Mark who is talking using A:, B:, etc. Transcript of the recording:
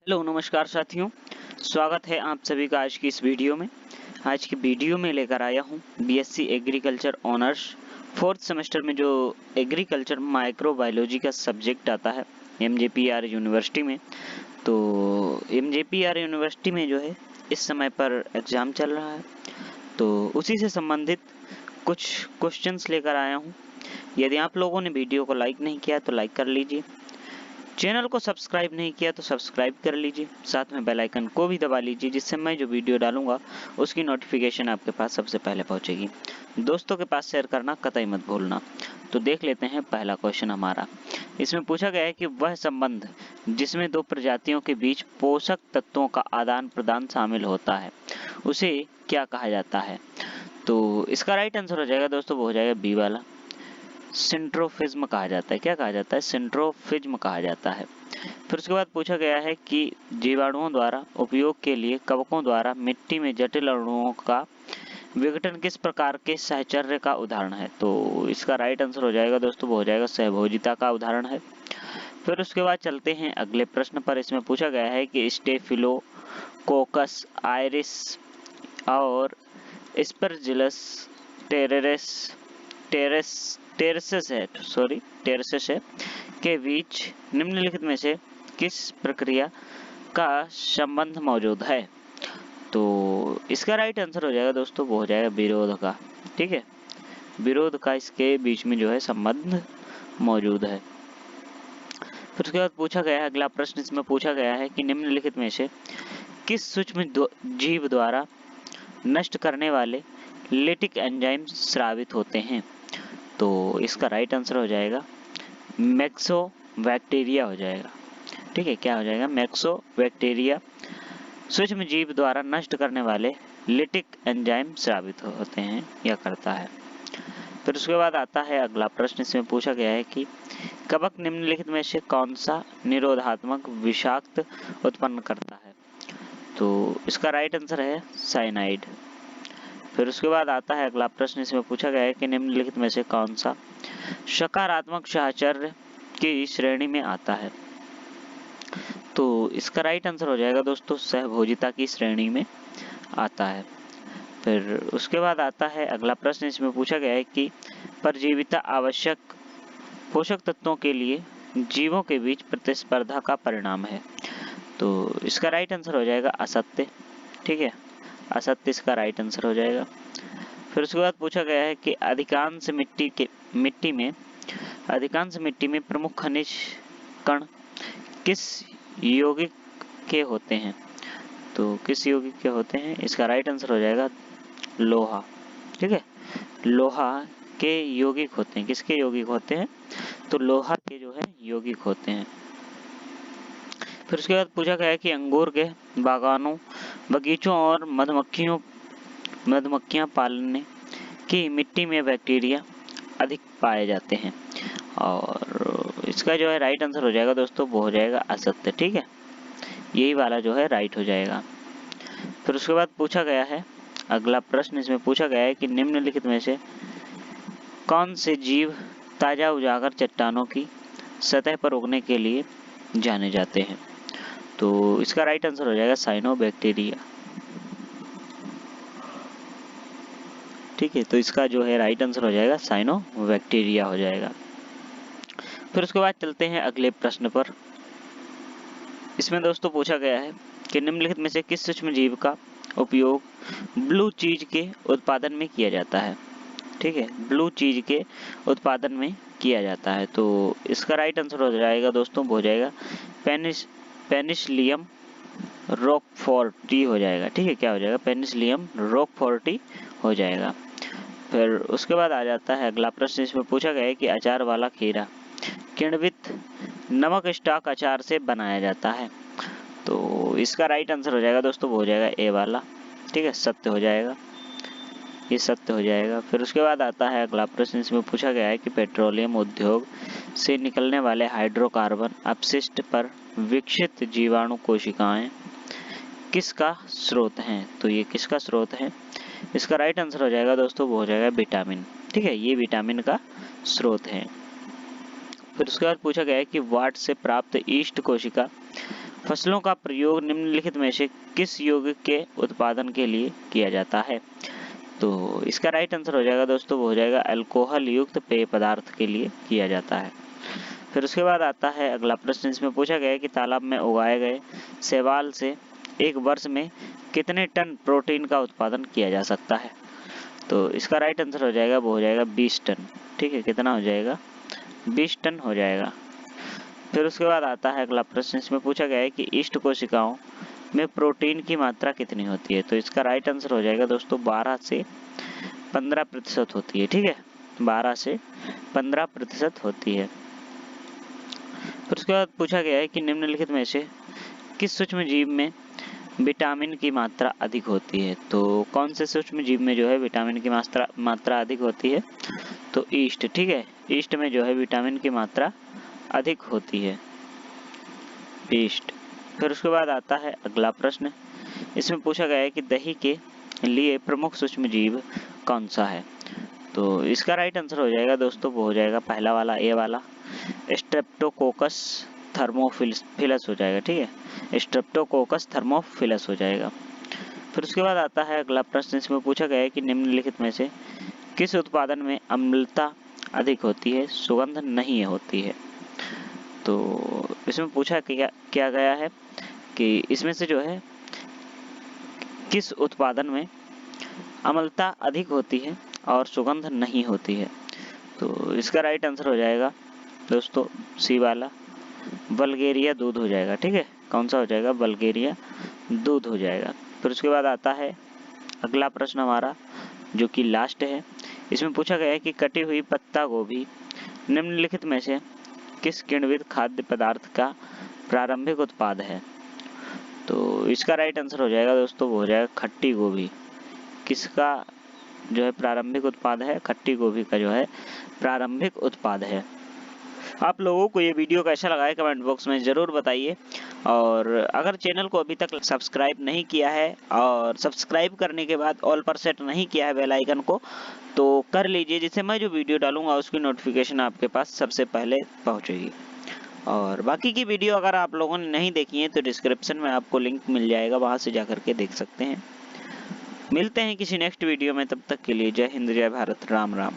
A: Hello नमस्कार साथियों, स्वागत है आप सभी का आज की इस वीडियो में। आज की वीडियो में लेकर आया हूँ BSc agriculture honours fourth semester में जो एग्रीकल्चर माइक्रोबायोलॉजी का सब्जेक्ट आता है एमजेपीआर यूनिवर्सिटी में। तो एमजेपीआर यूनिवर्सिटी में जो है इस समय पर एग्ज़ाम चल रहा है, तो उसी से संबंधित कुछ क्वेश्चंस लेकर आया हूँ। यदि आप लोगों ने वीडियो को लाइक नहीं किया तो लाइक कर लीजिए, चैनल को सब्सक्राइब नहीं किया तो सब्सक्राइब कर लीजिए, साथ में बेल आइकन को भी दबा लीजिए जिससे मैं जो वीडियो डालूंगा उसकी नोटिफिकेशन आपके पास सबसे पहले पहुंचेगी। दोस्तों के पास शेयर करना कतई मत भूलना। तो देख लेते हैं पहला क्वेश्चन हमारा। इसमें पूछा गया है कि वह संबंध जिसमें दो प्रजातियों के बीच पोषक तत्वों का आदान प्रदान शामिल होता है उसे क्या कहा जाता है। तो इसका राइट आंसर हो जाएगा दोस्तों, वो हो जाएगा बी वाला, सिंट्रोफिज्म कहा जाता है। क्या कहा जाता है? सिंट्रोफिज्म कहा जाता है। फिर उसके बाद पूछा गया है कि जीवाणुओं द्वारा उपयोग के लिए कवकों द्वारा मिट्टी में जटिल अणुओं का विघटन किस प्रकार के सहचर्य का उदाहरण है। तो इसका राइट आंसर हो जाएगा दोस्तों, वो हो जाएगा सहभोजिता का उदाहरण है। फिर उसके बाद चलते हैं अगले प्रश्न पर। इसमें पूछा गया है कि स्टेफिलोकोकस आयरिस और स्परजिलस टेरेरेस टेरेसेस है के बीच निम्नलिखित में से किस प्रक्रिया का संबंध मौजूद है। तो इसका राइट आंसर हो जाएगा दोस्तों, वो हो जाएगा विरोध का। ठीक है, विरोध का इसके बीच में जो है संबंध मौजूद है। फिर उसके बाद पूछा गया है अगला प्रश्न। इसमें पूछा गया है कि निम्नलिखित में से किस सूक्ष्म जीव द्वारा नष्ट करने वाले लेटिक एंजाइम स्रावित होते हैं। तो इसका राइट आंसर हो जाएगा मैक्सोबैक्टीरिया हो जाएगा। ठीक है, क्या हो जाएगा? मैक्सोबैक्टीरिया सूक्ष्म जीव द्वारा नष्ट करने वाले लिटिक एंजाइम स्रावित होते हैं या करता है। फिर उसके बाद आता है अगला प्रश्न। इसमें पूछा गया है कि कवक निम्नलिखित में से कौन सा निरोधात्मक विषाक्त उत्पन्न करता है। तो इसका राइट आंसर है साइनाइड। फिर उसके बाद आता है अगला प्रश्न। इसमें पूछा गया है कि निम्नलिखित में से कौन सा सकारात्मक साहचर्य की श्रेणी में आता है। तो इसका राइट आंसर हो जाएगा दोस्तों, सहभोजिता की श्रेणी में आता है। फिर उसके बाद आता है अगला प्रश्न। इसमें पूछा गया है कि परजीविता आवश्यक पोषक तत्वों के लिए जीवों के बीच प्रतिस्पर्धा का परिणाम है। तो इसका राइट आंसर हो जाएगा असत्य। ठीक है, असत्य इसका राइट आंसर हो जाएगा। फिर उसके बाद पूछा गया है कि अधिकांश मिट्टी में प्रमुख खनिज कण किस यौगिक के होते हैं। तो किस यौगिक के होते हैं? इसका राइट आंसर हो जाएगा लोहा। ठीक है, लोहा के यौगिक होते हैं। किसके यौगिक होते हैं? तो लोहा के जो है यौगिक होते हैं। फिर उसके बाद पूछा गया है कि अंगूर के बागानों, बगीचों और मधुमक्खियां पालने की मिट्टी में बैक्टीरिया अधिक पाए जाते हैं। और इसका जो है राइट आंसर हो जाएगा दोस्तों, वो हो जाएगा असत्य। ठीक है, यही वाला जो है राइट हो जाएगा। फिर उसके बाद पूछा गया है अगला प्रश्न। इसमें पूछा गया है कि निम्नलिखित में से कौन से जीव ताजा उजागर चट्टानों की सतह पर उगने के लिए जाने जाते हैं। तो इसका राइट आंसर हो जाएगा साइनोबैक्टीरिया। ठीक है, तो इसका जो है राइट आंसर हो जाएगा साइनोबैक्टीरिया हो जाएगा। फिर उसके बाद चलते हैं अगले प्रश्न पर। इसमें दोस्तों पूछा गया है कि निम्नलिखित में से किस सूक्ष्म जीव का उपयोग ब्लू चीज के उत्पादन में किया जाता है। ठीक है, ब्लू चीज के उत्पादन में किया जाता है। तो इसका राइट आंसर हो जाएगा दोस्तों, हो जाएगा पेनिसिलियम रोकफोर्टी हो जाएगा। ठीक है, क्या हो जाएगा? पेनिसिलियम रोकफोर्टी हो जाएगा। फिर उसके बाद आ जाता है अगला प्रश्न। इसमें पूछा गया है कि अचार वाला खीरा किण्वित नमक स्टॉक अचार से बनाया जाता है। तो इसका राइट आंसर हो जाएगा दोस्तों, वो हो जाएगा ए वाला। ठीक है, सत्य हो जाएगा, ये सत्य हो जाएगा। फिर उसके बाद आता है अगला प्रश्न। इसमें पूछा गया है कि पेट्रोलियम उद्योग से निकलने वाले हाइड्रोकार्बन अपशिष्ट पर विकसित जीवाणु कोशिकाएं किसका स्रोत हैं। तो ये किसका स्रोत है? इसका राइट आंसर हो जाएगा दोस्तों, वो हो जाएगा विटामिन। ठीक है, ये विटामिन का स्रोत है। फिर उसके बाद पूछा गया है कि वाट से प्राप्त ईस्ट कोशिका फसलों का प्रयोग निम्नलिखित में से किस यौगिक के उत्पादन के लिए किया जाता है? तो इसका राइट आंसर हो जाएगा दोस्तों, वो हो जाएगा अल्कोहल युक्त पेय पदार्थ के लिए किया जाता है। फिर उसके बाद आता है अगला प्रश्न। इसमें पूछा गया है कि तालाब में उगाए गए शैवाल से एक वर्ष में कितने टन प्रोटीन का उत्पादन किया जा सकता है? तो इसका राइट आंसर हो जाएगा, वो हो जाएगा 20 टन। ठीक है, कितना हो जाएगा? 20 टन हो जाएगा। फिर उसके बाद आता है अगला प्रश्न। इसमें पूछा गया है कि ईस्ट कोशिकाओं में प्रोटीन की मात्रा कितनी होती है? तो इसका राइट आंसर हो जाएगा दोस्तों 12 से 15% होती है। ठीक है, 12 से 15% होती है। फिर उसके बाद पूछा गया है कि निम्नलिखित में से किस सूक्ष्म जीव में विटामिन की मात्रा अधिक होती है? तो कौन से सूक्ष्म जीव में जो है विटामिन की मात्रा अधिक होती है? तो ईस्ट। ठीक है, ईस्ट में जो है विटामिन की मात्रा अधिक होती है, ईस्ट। फिर उसके बाद आता है अगला प्रश्न। इसमें पूछा गया है कि दही के लिए प्रमुख सूक्ष्म जीव कौन सा है? तो इसका राइट आंसर हो जाएगा दोस्तों, वो हो जाएगा पहला वाला, ए वाला, स्ट्रेप्टोकोकस थर्मोफिलस हो जाएगा। ठीक है, स्ट्रेप्टोकोकस थर्मोफिलस हो जाएगा। फिर उसके बाद आता है अगला प्रश्न। इसमें पूछा गया है कि निम्नलिखित में से किस उत्पादन में अम्लता अधिक होती है, सुगंध नहीं होती है? तो इसमें पूछा क्या गया है कि इसमें से जो है किस उत्पादन में अम्लता अधिक होती है और सुगंध नहीं होती है? तो इसका राइट आंसर हो जाएगा दोस्तों सी वाला, बल्गेरिया दूध हो जाएगा। ठीक है, कौन सा हो जाएगा? बल्गेरिया दूध हो जाएगा। फिर उसके बाद आता है अगला प्रश्न हमारा, जो कि लास्ट है। इसमें पूछा गया है कि कटी हुई पत्ता गोभी निम्नलिखित में से किस किण्वित खाद्य पदार्थ का प्रारंभिक उत्पाद है? तो इसका राइट आंसर हो जाएगा दोस्तों, वो हो जाएगा खट्टी गोभी। किसका जो है प्रारंभिक उत्पाद है? खट्टी गोभी का जो है प्रारंभिक उत्पाद है। आप लोगों को ये वीडियो कैसा लगा है कमेंट बॉक्स में ज़रूर बताइए। और अगर चैनल को अभी तक सब्सक्राइब नहीं किया है और सब्सक्राइब करने के बाद ऑल पर सेट नहीं किया है बेल आइकन को, तो कर लीजिए, जिससे मैं जो वीडियो डालूंगा उसकी नोटिफिकेशन आपके पास सबसे पहले पहुंचेगी। और बाकी की वीडियो अगर आप लोगों ने नहीं देखी है तो डिस्क्रिप्शन में आपको लिंक मिल जाएगा, वहां से जाकर के देख सकते हैं। मिलते हैं किसी नेक्स्ट वीडियो में, तब तक के लिए जय हिंद, जय भारत, राम राम।